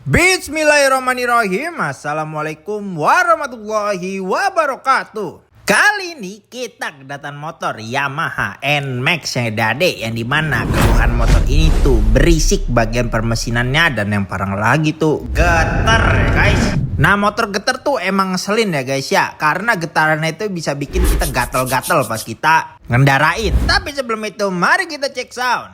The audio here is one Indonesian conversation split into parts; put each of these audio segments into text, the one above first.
Bismillahirrahmanirrahim. Assalamualaikum warahmatullahi wabarakatuh. Kali ini kita kedatangan motor Yamaha NMAX yang dade, yang dimana keluhan motor ini tuh berisik bagian permesinannya, dan yang parah lagi tuh getar ya guys. Nah, motor getar tuh emang ngeselin ya guys ya, karena getarannya itu bisa bikin kita gatel-gatel pas kita ngendarain. Tapi sebelum itu mari kita cek sound.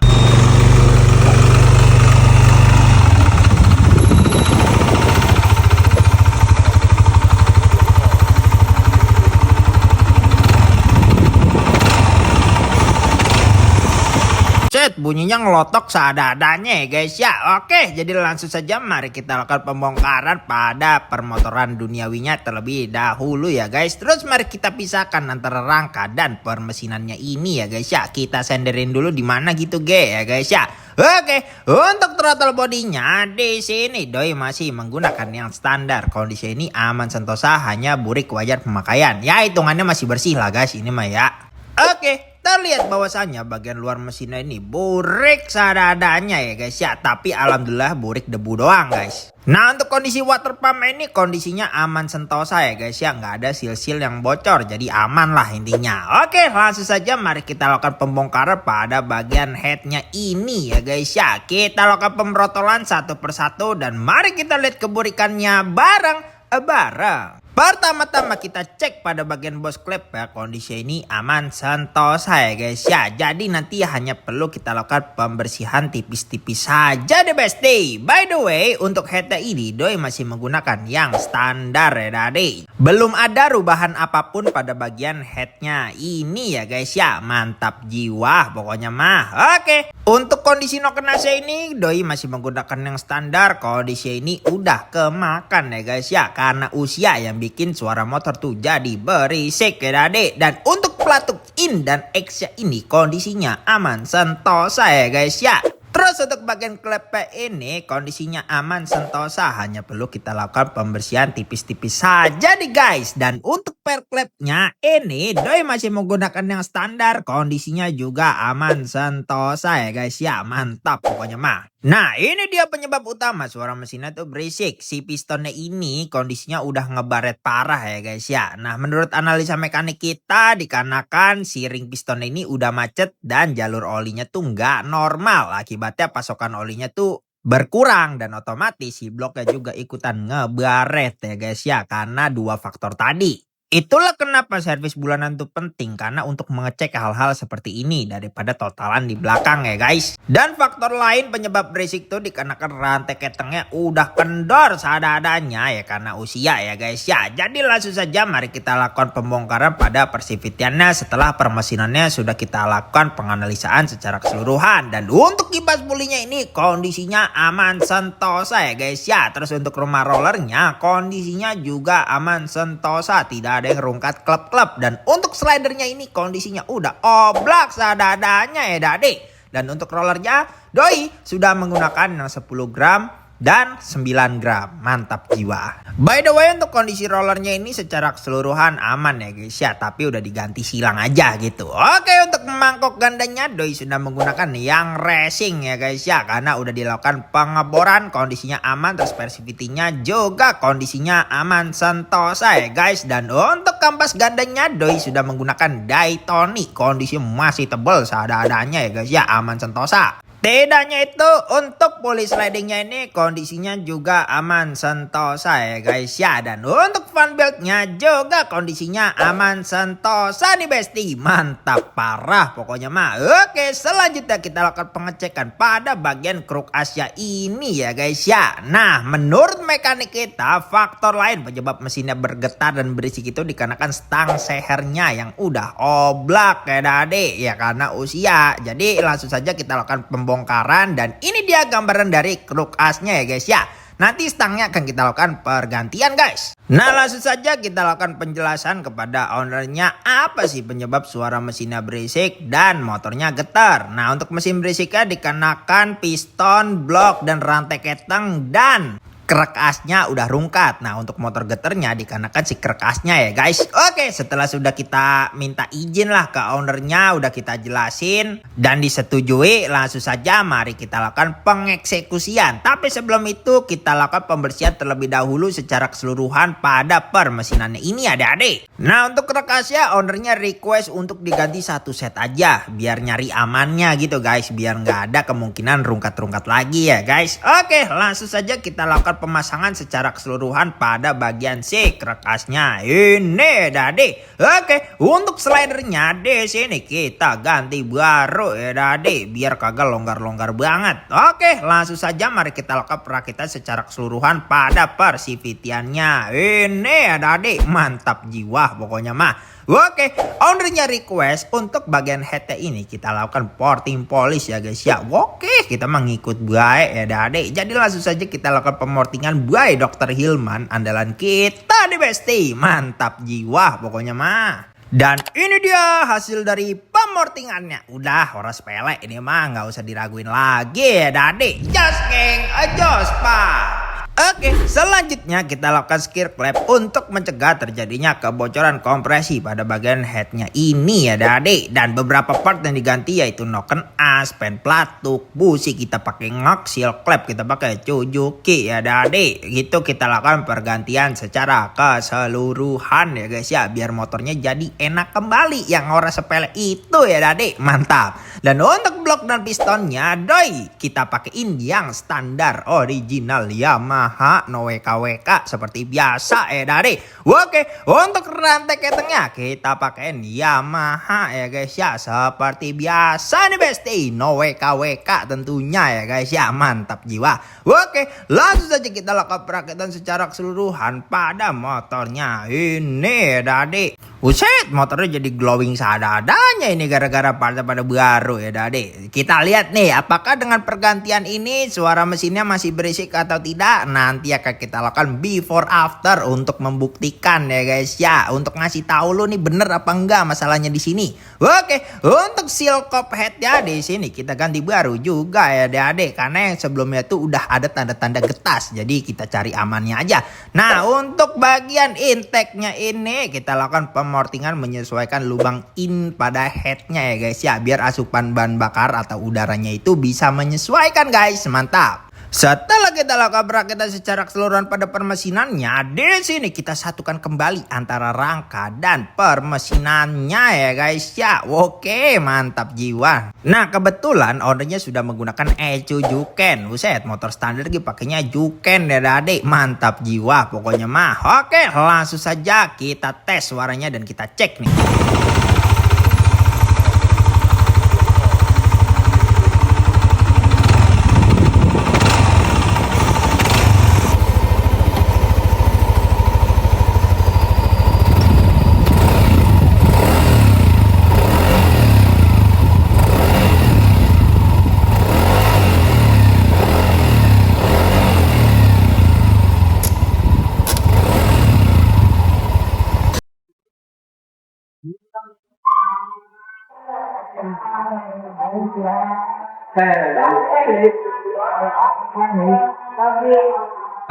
Bunyinya ngelotok seadanya ya guys ya. Oke, jadi langsung saja mari kita lakukan pembongkaran pada permotoran duniawinya terlebih dahulu ya guys. Terus mari kita pisahkan antara rangka dan permesinannya ini ya guys ya. Kita senderin dulu di mana gitu ya guys ya. Oke, untuk throttle bodinya di sini doi masih menggunakan yang standar. Kondisi ini aman sentosa, hanya burik wajar pemakaian. Ya hitungannya masih bersih lah guys ini mah ya. Oke, terlihat bahwasannya bagian luar mesinnya ini burik seadanya ya guys ya. Tapi alhamdulillah burik debu doang guys. Nah, untuk kondisi water pump ini kondisinya aman sentosa ya guys ya. Nggak ada seal-seal yang bocor, jadi aman lah intinya. Oke, langsung saja mari kita lakukan pembongkaran pada bagian headnya ini ya guys ya. Kita lakukan pemrotolan satu persatu dan mari kita lihat keburikannya bareng-bareng. Pertama-tama kita cek pada bagian bos klep ya, kondisi ini aman sentosa ya guys ya. Jadi nanti hanya perlu kita lakukan pembersihan tipis-tipis saja deh besti. By the way, untuk headnya ini doi masih menggunakan yang standar ya tadi. Belum ada rubahan apapun pada bagian headnya ini ya guys ya. Mantap jiwa pokoknya mah. Oke, untuk kondisi nokenasnya ini doi masih menggunakan yang standar. Kondisi ini udah kemakan ya guys ya, karena usia yang bikin suara motor tuh jadi berisik ya dade. Dan untuk pelatuk in dan X ini kondisinya aman sentosa ya guys ya. Terus untuk bagian klep ini kondisinya aman sentosa, hanya perlu kita lakukan pembersihan tipis-tipis saja nih guys. Dan untuk per klepnya ini doi masih menggunakan yang standar, kondisinya juga aman sentosa ya guys ya. Mantap pokoknya mah. Nah, ini dia penyebab utama suara mesinnya tuh berisik. Si pistonnya ini kondisinya udah ngebaret parah ya guys ya. Nah, menurut analisa mekanik kita dikarenakan si ring pistonnya ini udah macet dan jalur olinya tuh nggak normal. Akibatnya pasokan olinya tuh berkurang dan otomatis si bloknya juga ikutan ngebaret ya guys ya. Karena dua faktor tadi. Itulah kenapa servis bulanan itu penting, karena untuk mengecek hal-hal seperti ini daripada totalan di belakang ya guys. Dan faktor lain penyebab berisik tuh dikarenakan rantai ketengnya udah kendor seadanya ya, karena usia ya guys ya. Jadi langsung saja mari kita lakukan pembongkaran pada persifitiannya setelah permesinannya sudah kita lakukan penganalisaan secara keseluruhan. Dan untuk kipas pulinya ini kondisinya aman sentosa ya guys ya. Terus untuk rumah rollernya kondisinya juga aman sentosa, tidak ada yang rungkat klep-klep. Dan untuk slidernya ini kondisinya udah oblak seadanya ya dade. Dan untuk rollernya doi sudah menggunakan yang 10 gram dan 9 gram. Mantap jiwa. By the way, untuk kondisi rollernya ini secara keseluruhan aman ya guys ya, tapi udah diganti silang aja gitu. Oke, untuk mangkok gandanya doi sudah menggunakan yang racing ya guys ya, karena udah dilakukan pengeboran, kondisinya aman. Terus persivitinya juga kondisinya aman sentosa ya guys. Dan untuk kampas gandanya doi sudah menggunakan Daytonic, kondisi masih tebal seadanya ya guys ya, aman sentosa. Tidaknya itu untuk puli slidingnya ini kondisinya juga aman sentosa ya guys ya. Dan untuk fan beltnya juga kondisinya aman sentosa nih besti. Mantap parah pokoknya mah. Oke, selanjutnya kita lakukan pengecekan pada bagian kruk asnya ini ya guys ya. Nah, menurut mekanik kita faktor lain penyebab mesinnya bergetar dan berisik itu dikarenakan stang sehernya yang udah oblak ya dade ya, karena usia. Jadi langsung saja kita lakukan pembongkaran, dan ini dia gambaran dari kruk asnya ya guys ya. Nanti stangnya akan kita lakukan pergantian guys. Nah, langsung saja kita lakukan penjelasan kepada ownernya apa sih penyebab suara mesinnya berisik dan motornya getar. Nah, untuk mesin berisiknya dikenakan piston, blok, dan rantai keteng dan krek asnya udah rungkat. Nah untuk motor geternya dikarenakan si krek asnya ya guys. Oke, setelah sudah kita minta izin lah ke ownernya, udah kita jelasin dan disetujui, langsung saja mari kita lakukan pengeksekusian. Tapi sebelum itu kita lakukan pembersihan terlebih dahulu secara keseluruhan pada permesinannya ini adik-adik. Nah untuk krek asnya ownernya request untuk diganti satu set aja biar nyari amannya gitu guys, biar nggak ada kemungkinan rungkat-rungkat lagi ya guys. Oke, langsung saja kita lakukan pemasangan secara keseluruhan pada bagian si krek asnya ini tadi. Oke, untuk slidernya di sini kita ganti baru ya tadi biar kagak longgar-longgar banget. Oke, langsung saja mari kita lakukan perakitan secara keseluruhan pada persivitiannya ini ya tadi. Mantap jiwa pokoknya mah. Oke, ownernya request untuk bagian headnya ini kita lakukan porting polish ya guys ya. Oke, kita mengikut baik ya adek. Jadi langsung saja kita lakukan pemortingan by Dr. Hilman, andalan kita di Besti. Mantap jiwa pokoknya mah. Dan ini dia hasil dari pemortingannya. Udah orang sepele ini mah, nggak usah diraguin lagi ya adek. Just geng, just pak. Oke, selanjutnya kita lakukan skir clap untuk mencegah terjadinya kebocoran kompresi pada bagian headnya ini ya adik. Dan beberapa part yang diganti yaitu noken as, pen platuk, busi kita pakai ngok, seal clap kita pakai Suzuki ya adik. Gitu kita lakukan pergantian secara keseluruhan ya guys ya, biar motornya jadi enak kembali yang orang sepele itu ya adik. Mantap. Dan untuk blok dan pistonnya doi kita pakein yang standar original Yamaha no WKWK seperti biasa ya dari. Oke, untuk rantai ketengnya kita pakein Yamaha ya guys ya seperti biasa nih Besti, no WKWK tentunya ya guys ya. Mantap jiwa. Oke, langsung saja kita lakukan perakitan secara keseluruhan pada motornya ini ya tadi. Buset, motornya jadi glowing seadanya ini gara-gara part pada baru ya Dade. Kita lihat nih apakah dengan pergantian ini suara mesinnya masih berisik atau tidak. Nanti akan kita lakukan before after untuk membuktikan ya guys ya, untuk ngasih tahu lu nih bener apa enggak masalahnya di sini. Oke, untuk seal cup head ya di sini kita ganti baru juga ya Dade, karena yang sebelumnya tuh udah ada tanda-tanda getas. Jadi kita cari amannya aja. Nah, untuk bagian intake-nya ini kita lakukan pemortingan menyesuaikan lubang in pada headnya ya guys ya, biar asupan bahan bakar atau udaranya itu bisa menyesuaikan guys. Mantap. Setelah kita lakukan perakitan secara keseluruhan pada permesinannya, di sini kita satukan kembali antara rangka dan permesinannya ya guys ya. Oke, mantap jiwa. Nah, kebetulan ownernya sudah menggunakan Ecu Juken. Buset, motor standar gitu pakainya Juken ya adik. Mantap jiwa pokoknya mah. Oke, langsung saja kita tes suaranya dan kita cek nih.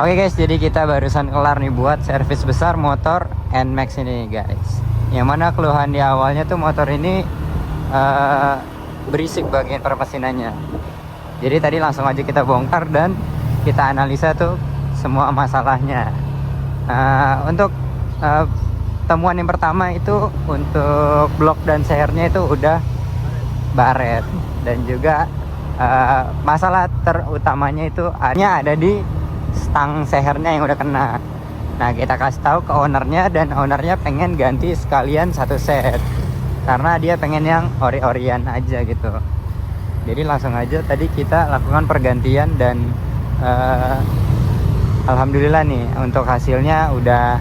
Oke guys, jadi kita barusan kelar nih buat servis besar motor NMAX ini guys. Yang mana keluhan di awalnya tuh motor ini berisik bagian permesinannya. Jadi tadi langsung aja kita bongkar dan kita analisa tuh semua masalahnya. Untuk temuan yang pertama itu untuk blok dan sehernya itu udah baret, dan juga masalah terutamanya itu hanya ada di stang sehernya yang udah kena. Nah, kita kasih tahu ke ownernya dan ownernya pengen ganti sekalian satu set karena dia pengen yang ori-orian aja gitu. Jadi langsung aja tadi kita lakukan pergantian dan alhamdulillah nih untuk hasilnya udah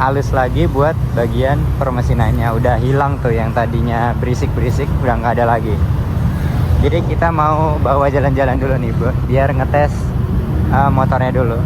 halus lagi buat bagian permesinannya. Udah hilang tuh yang tadinya berisik-berisik, udah nggak ada lagi. Jadi kita mau bawa jalan-jalan dulu nih biar ngetes motornya dulu.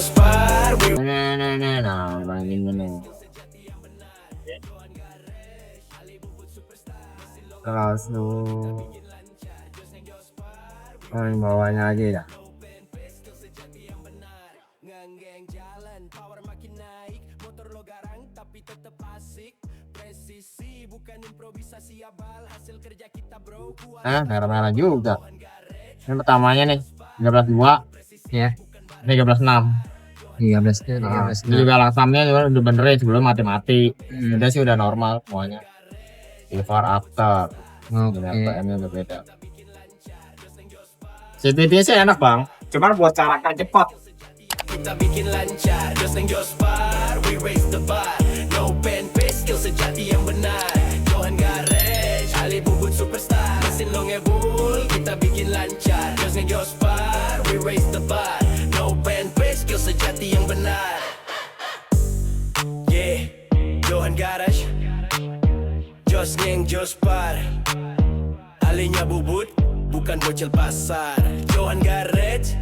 Jospar. Nah, bangin mana? Kelas lu, main bawahnya aja dah. Nganggeng jalan, power makin naik. Motor lo garang tapi tetep asik. Presisi bukan improvisasi abal. Hasil kerja kita bro. Merah-merah juga. Ini pertamanya nih, 13.2, Ya, 13.6. 13 Nah, ini juga langsamnya juga udah benerin sebelum mati-mati. Udah sih udah normal semuanya. Before after. Ini PM-nya udah beda. CTD sih enak bang, cuman buat carakan cepat. Kita bikin lancar, Jos neng Jospar. We raise the bar. No pen pace, skill sejati yang benar. Johan Garage, Ali Bubut superstar. Mesin lo ngebul, kita bikin lancar, Jos neng Jospar. We raise the bar. No pen pace, skill sejati yang benar. Yeah, Johan Garage, Jos neng Jospar. Alinya Bubut, bukan bocil pasar. Johan Garage,